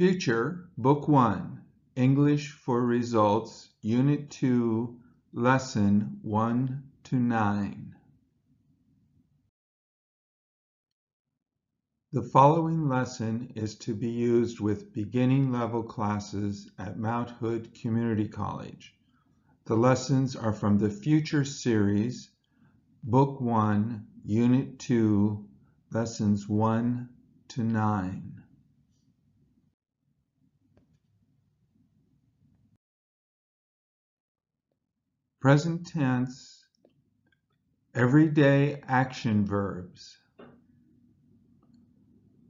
Future, Book 1, English for Results, Unit 2, Lesson 1 to 9. The following lesson is to be used with beginning level classes at Mount Hood Community College. The lessons are from the Future series, Book 1, Unit 2, Lessons 1 to 9. Present tense, everyday action verbs.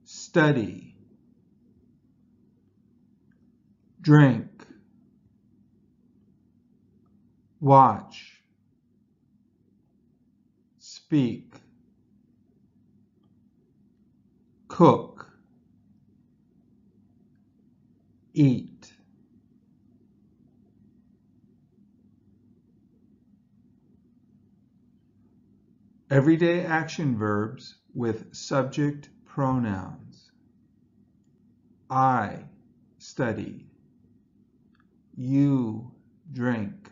Study, drink, watch, speak, cook, eat. Everyday action verbs with subject pronouns. I study. You drink.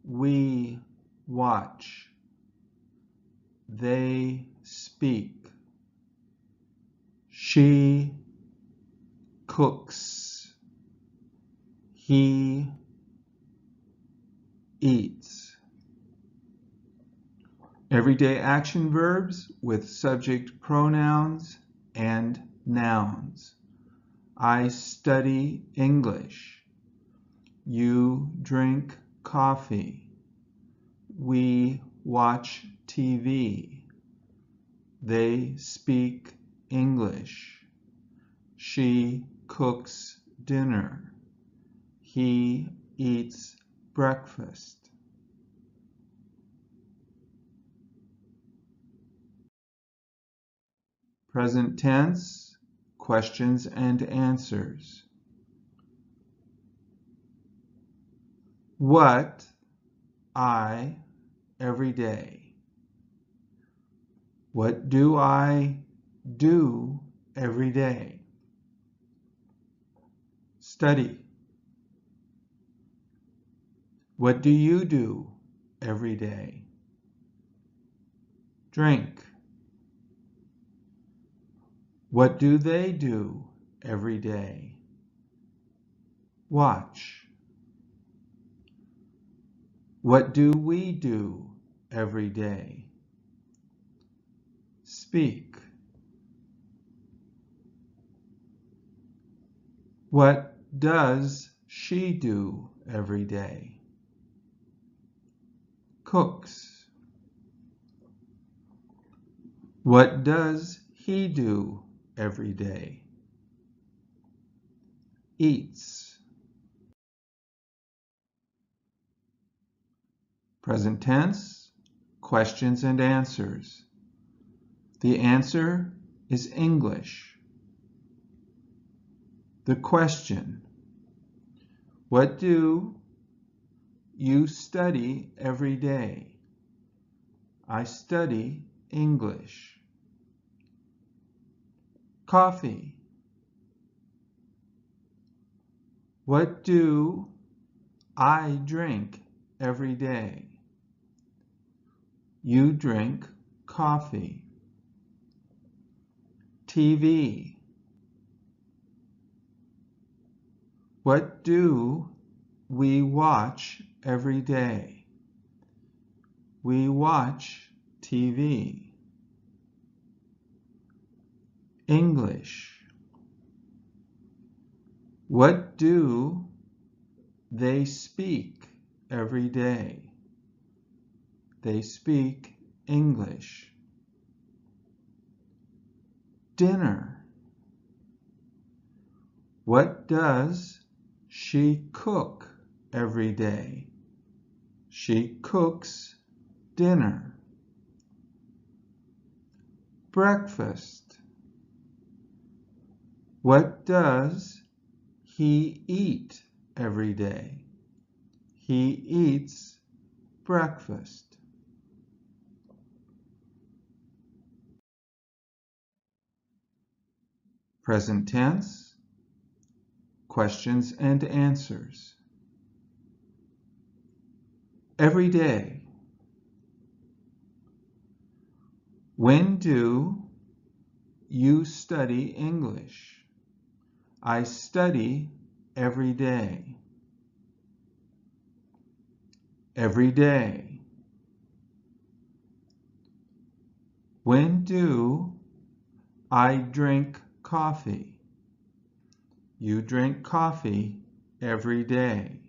We watch. They speak. She cooks. He eats. Everyday action verbs with subject pronouns and nouns. I study English. You drink coffee. We watch TV. They speak English. She cooks dinner. He eats breakfast. Present tense, questions and answers. What I every day. What do I do every day? Study. What do you do every day? Drink. What do they do every day? Watch. What do we do every day? Speak. What does she do every day? Cooks. What does he do every day? Eats. Present tense, questions and answers. The answer is English. The question, what do you study every day? I study English. Coffee. What do I drink every day? You drink coffee. TV. What do we watch every day? We watch TV. English. What do they speak every day? They speak English. Dinner. What does she cook every day? She cooks dinner. Breakfast. What does he eat every day? He eats breakfast. Present tense, questions and answers. Every day. When do you study English? I study every day. Every day. When do I drink coffee? You drink coffee every day.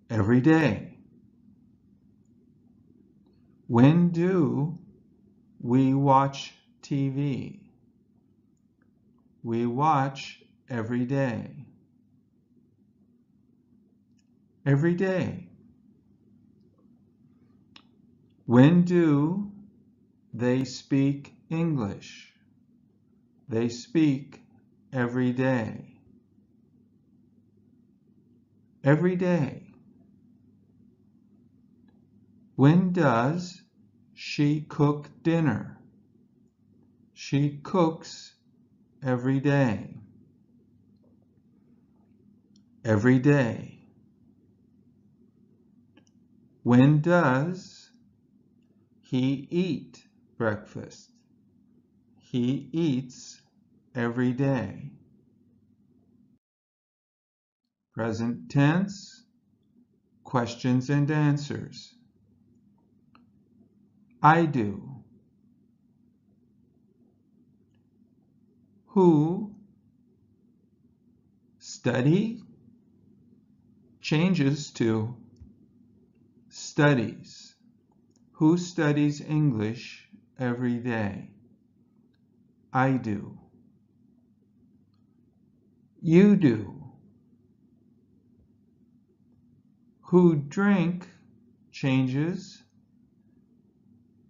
Every day. When do we watch TV? We watch every day. Every day. When do they speak English? They speak every day. Every day. When does she cook dinner? She cooks every day. Every day. When does he eat breakfast? He eats every day. Present tense, questions and answers. I do. Who study changes to studies. Who studies English every day? I do. You do. Who drink changes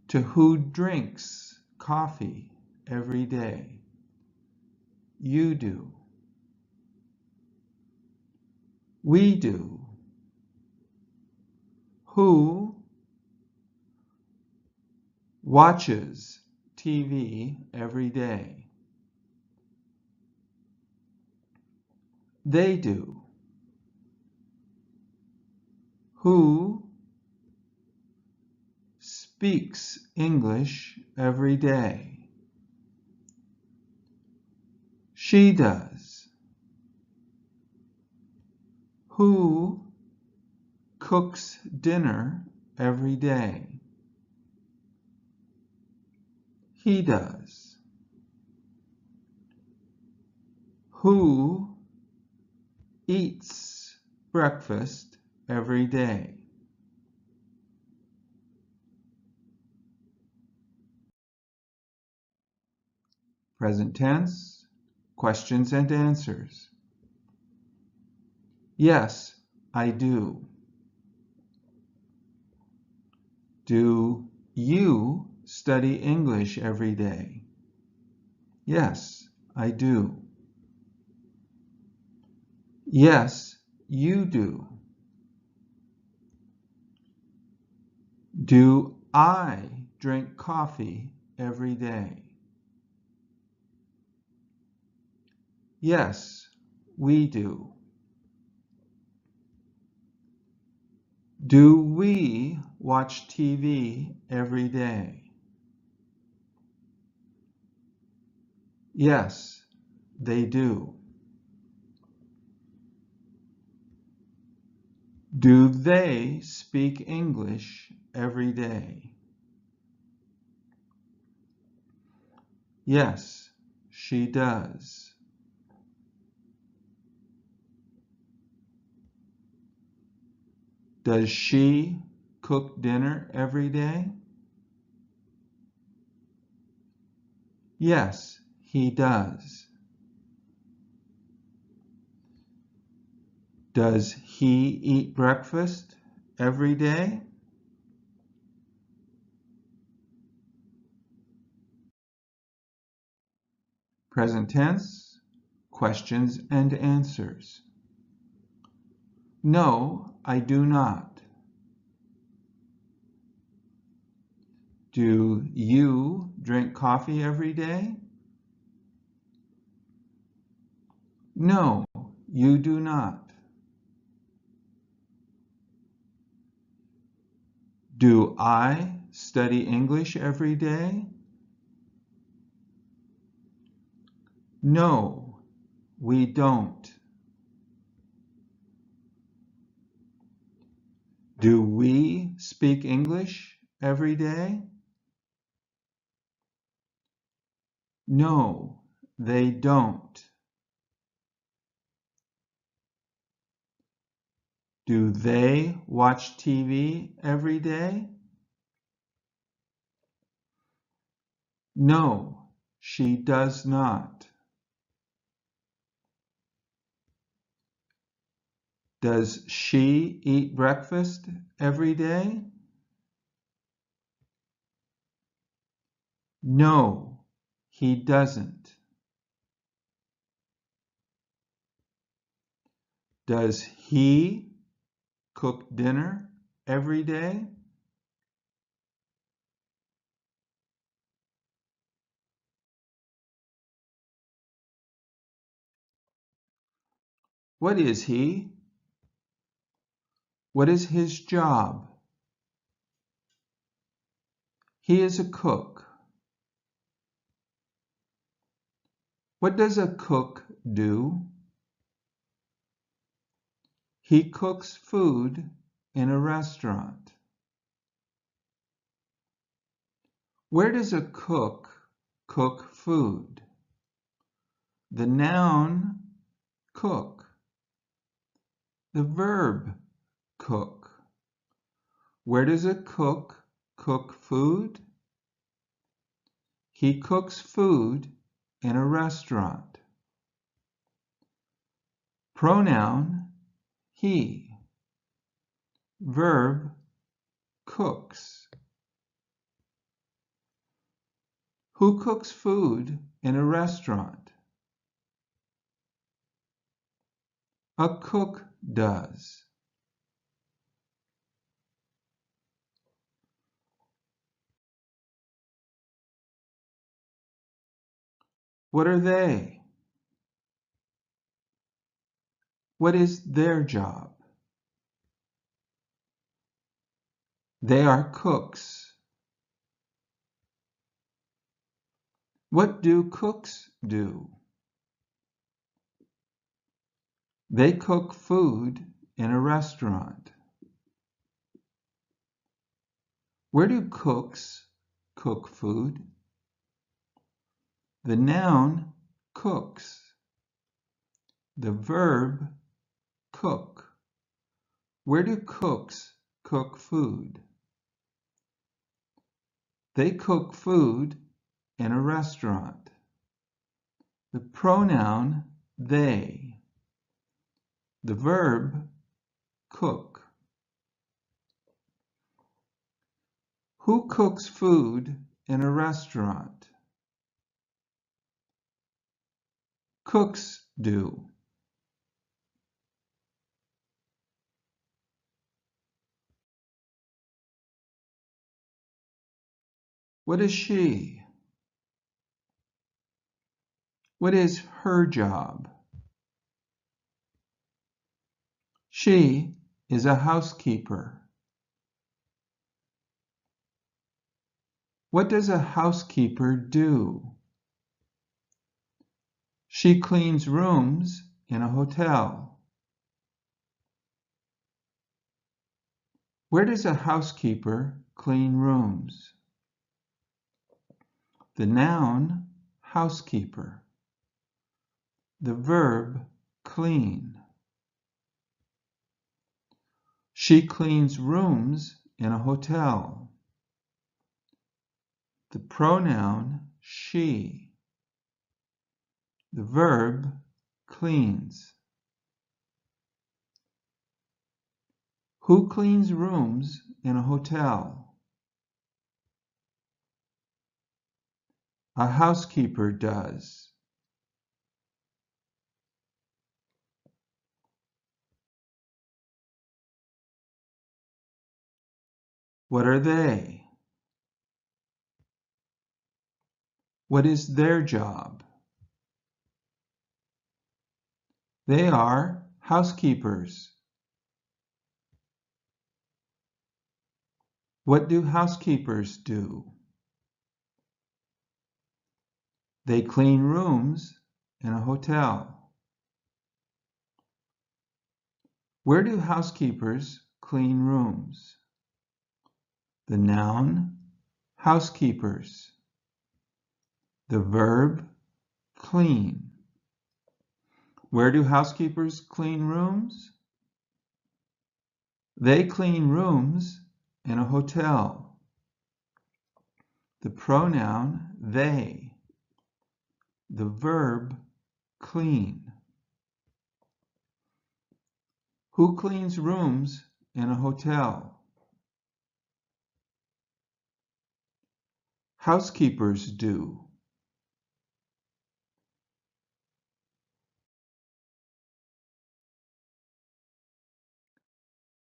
to who drinks coffee every day. You do. We do. Who watches TV every day? They do. Who speaks English every day? She does. Who cooks dinner every day? He does. Who eats breakfast every day? Present tense, questions and answers. Yes, I do. Do you study English every day? Yes, I do. Yes, you do. Do I drink coffee every day? Yes, we do. Do we watch TV every day? Yes, they do. Do they speak English every day? Yes, she does. Does she cook dinner every day? Yes, he does. Does he eat breakfast every day? Present tense, questions and answers. No, I do not. Do you drink coffee every day? No, you do not. Do I study English every day? No, we don't. Do we speak English every day? No, they don't. Do they watch TV every day? No, she does not. Does she eat breakfast every day? No, he doesn't. Does he cook dinner every day? What is he? What is his job? He is a cook. What does a cook do? He cooks food in a restaurant. Where does a cook cook food? The noun cook. The verb cook. Where does a cook cook food? He cooks food in a restaurant. Pronoun he. Verb cooks. Who cooks food in a restaurant? A cook does. What are they? What is their job? They are cooks. What do cooks do? They cook food in a restaurant. Where do cooks cook food? The noun cooks. The verb cook. Where do cooks cook food? They cook food in a restaurant. The pronoun they. The verb cook. Who cooks food in a restaurant? Cooks do. What is she? What is her job? She is a housekeeper. What does a housekeeper do? She cleans rooms in a hotel. Where does a housekeeper clean rooms? The noun housekeeper. The verb clean. She cleans rooms in a hotel. The pronoun she. The verb cleans. Who cleans rooms in a hotel? A housekeeper does. What are they? What is their job? They are housekeepers. What do housekeepers do? They clean rooms in a hotel. Where do housekeepers clean rooms? The noun, housekeepers. The verb, clean. Where do housekeepers clean rooms? They clean rooms in a hotel. The pronoun, they. The verb, clean. Who cleans rooms in a hotel? Housekeepers do.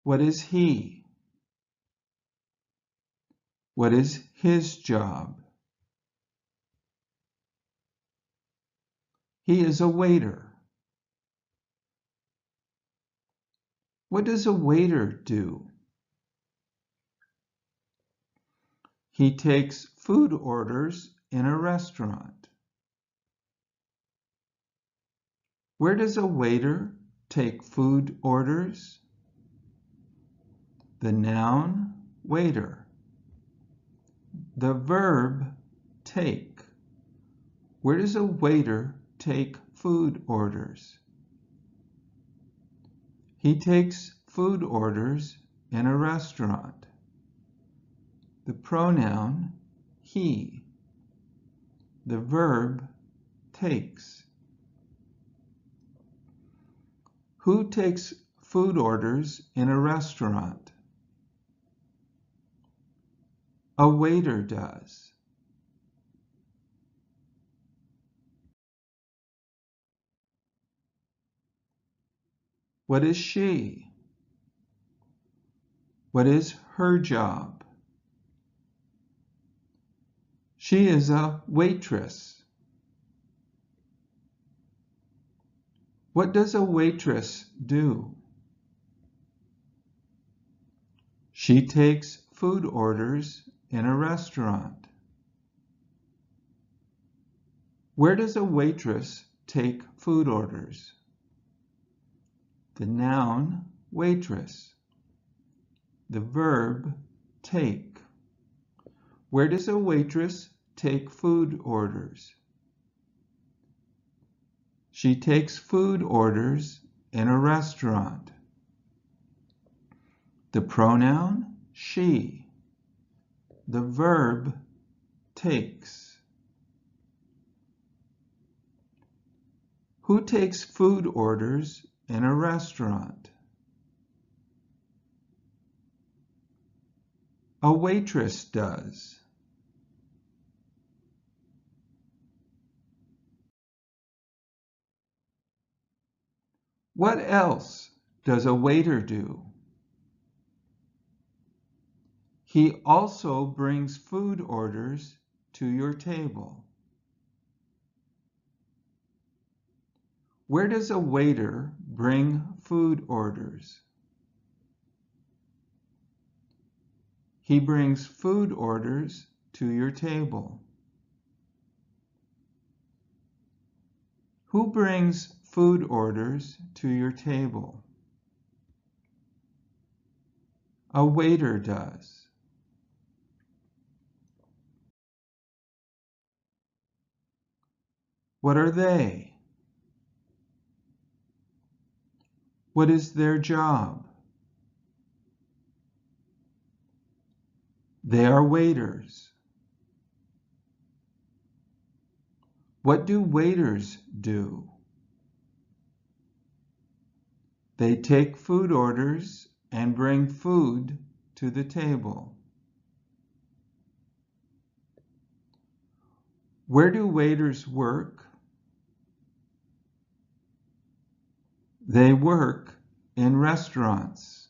What is he? What is his job? He is a waiter. What does a waiter do? He takes food orders in a restaurant. Where does a waiter take food orders? The noun, waiter. The verb, take. Where does a waiter take food orders? He takes food orders in a restaurant. The pronoun, he. The verb, takes. Who takes food orders in a restaurant? A waiter does. What is she? What is her job? She is a waitress. What does a waitress do? She takes food orders in a restaurant. Where does a waitress take food orders? The noun, waitress. The verb, take. Where does a waitress take food orders? She takes food orders in a restaurant. The pronoun, she. The verb, takes. Who takes food orders in a restaurant? A waitress does. What else does a waiter do? He also brings food orders to your table. Where does a waiter bring food orders? He brings food orders to your table. Who brings food orders to your table? A waiter does. What are they? What is their job? They are waiters. What do waiters do? They take food orders and bring food to the table. Where do waiters work? They work in restaurants.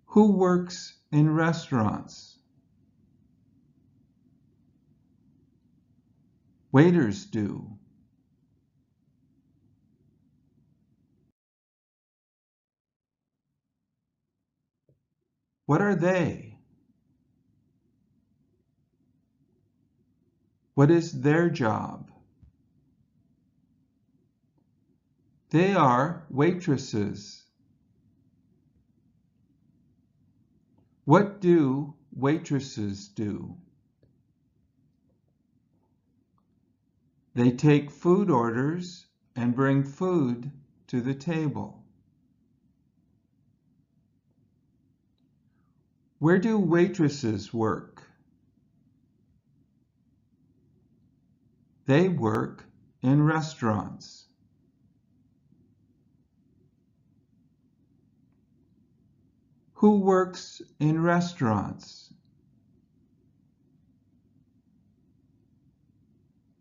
Who works in restaurants? waiters do? What are they? What is their job? They are waitresses. What do waitresses do? They take food orders and bring food to the table. Where do waitresses work? They work in restaurants. Who works in restaurants?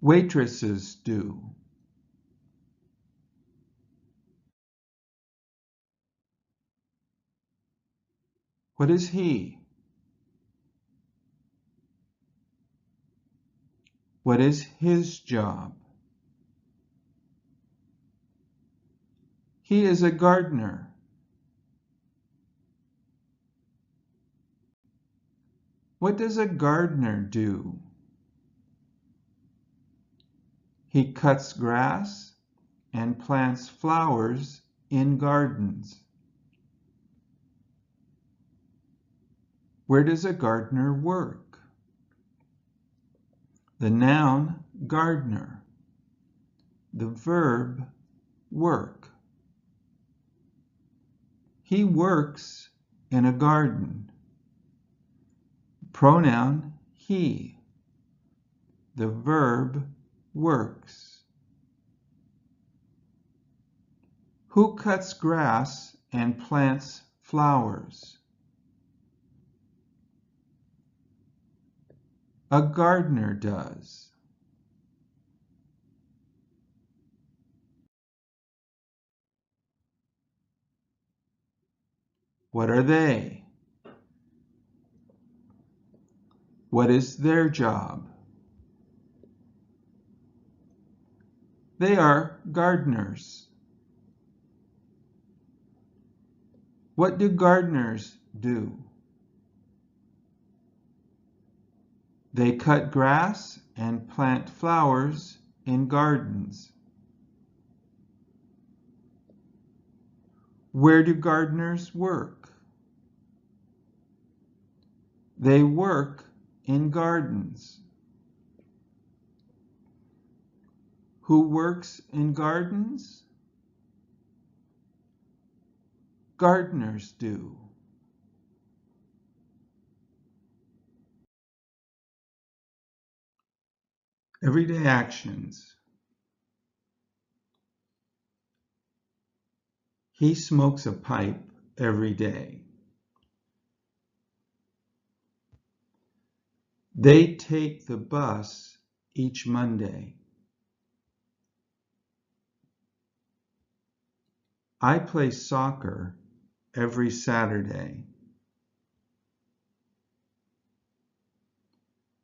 Waitresses do. What is he? What is his job? He is a gardener. What does a gardener do? He cuts grass and plants flowers in gardens. Where does a gardener work? The noun gardener. The verb work. He works in a garden. Pronoun he. The verb works. Who cuts grass and plants flowers? A gardener does. What are they? What is their job? They are gardeners. What do gardeners do? They cut grass and plant flowers in gardens. Where do gardeners work? They work in gardens. Who works in gardens? Gardeners do. Everyday actions. He smokes a pipe every day. They take the bus each Monday. I play soccer every Saturday.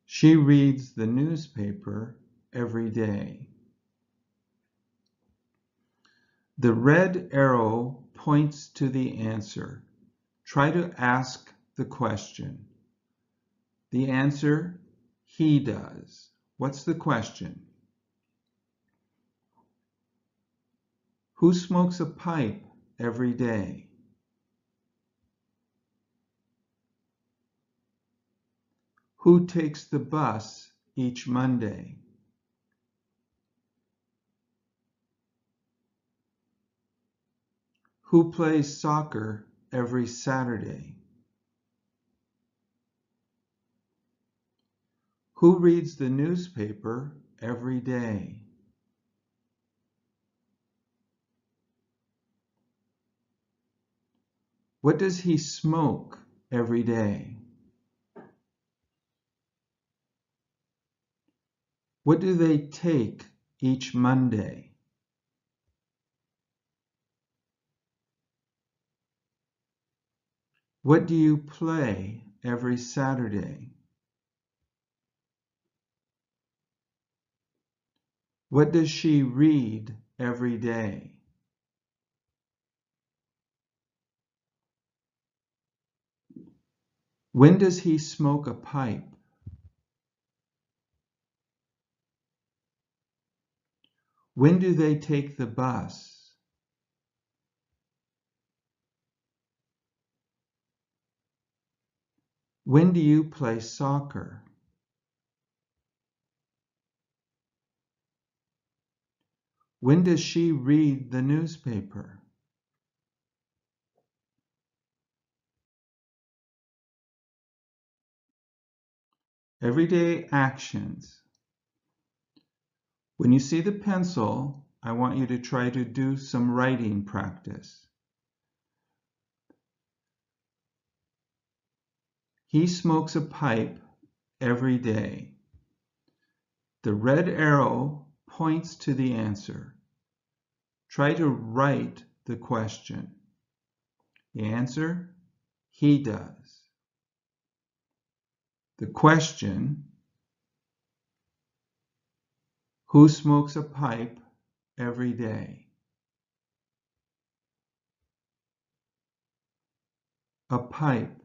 She reads the newspaper every day. The red arrow points to the answer. Try to ask the question. The answer, he does. What's the question? Who smokes a pipe every day? Who takes the bus each Monday? Who plays soccer every Saturday? Who reads the newspaper every day? What does he smoke every day? What do they take each Monday? What do you play every Saturday? What does she read every day? When does he smoke a pipe? When do they take the bus? When do you play soccer? When does she read the newspaper? Everyday actions. When you see the pencil, I want you to try to do some writing practice. He smokes a pipe every day. The red arrow points to the answer. Try to write the question. The answer, he does. The question, who smokes a pipe every day? A pipe.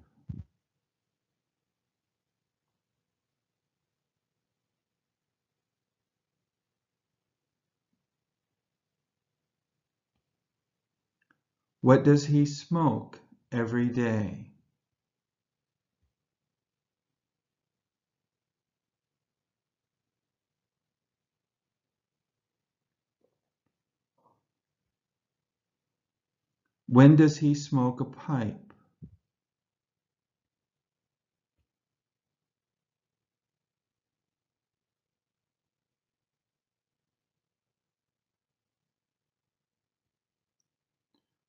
What does he smoke every day? When does he smoke a pipe?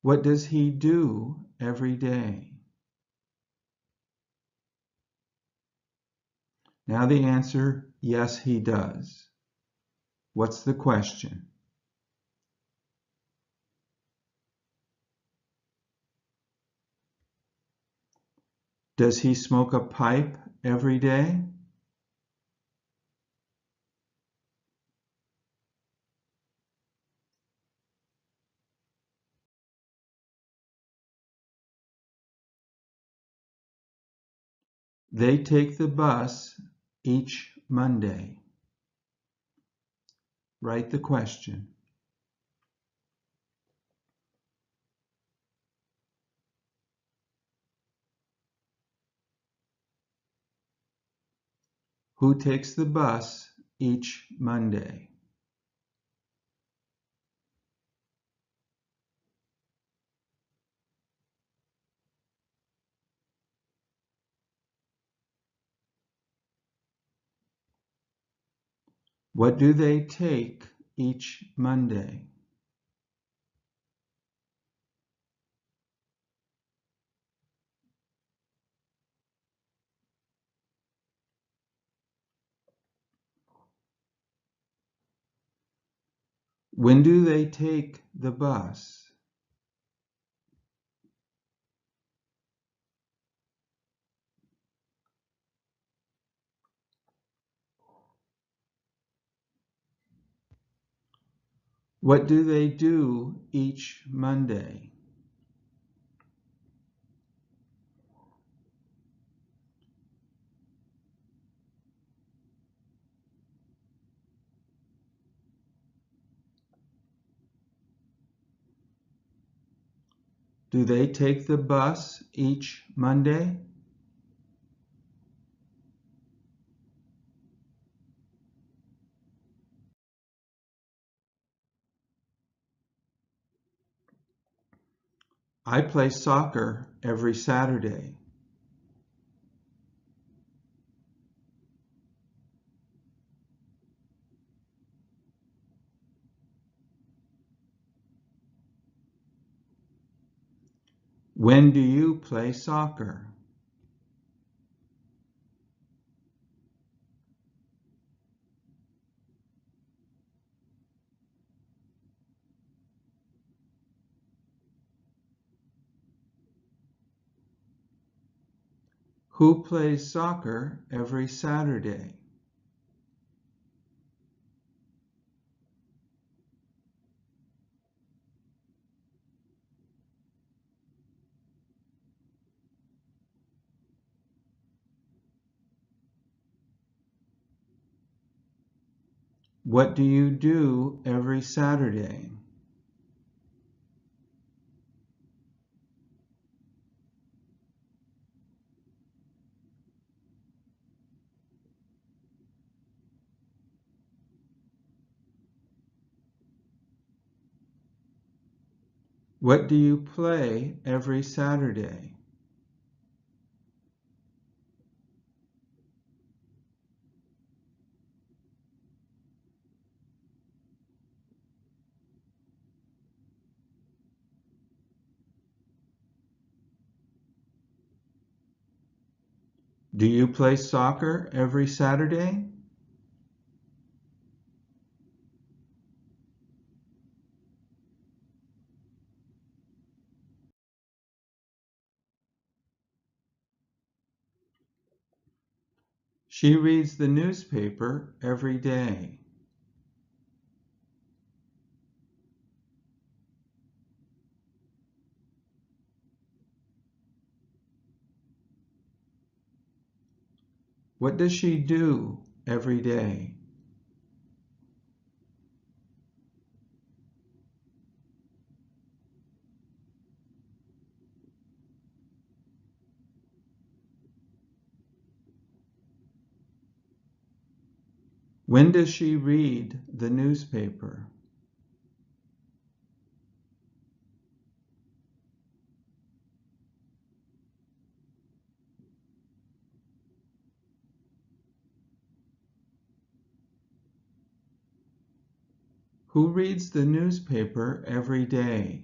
What does he do every day? Now the answer, yes, he does. What's the question? Does he smoke a pipe every day? They take the bus each Monday. Write the question. Who takes the bus each Monday? What do they take each Monday? When do they take the bus? What do they do each Monday? Do they take the bus each Monday? I play soccer every Saturday. When do you play soccer? Who plays soccer every Saturday? What do you do every Saturday? What do you play every Saturday? Do you play soccer every Saturday? She reads the newspaper every day. What does she do every day? When does she read the newspaper? Who reads the newspaper every day?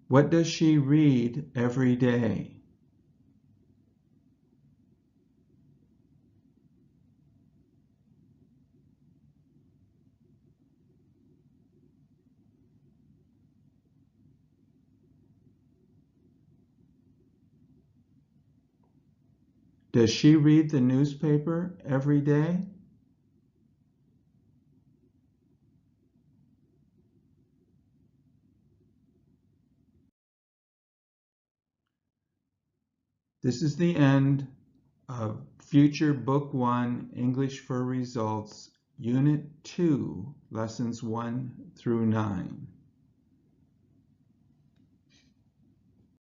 What does she read every day? Does she read the newspaper every day? This is the end of Future Book 1 English for Results, Unit 2, Lessons 1 through 9.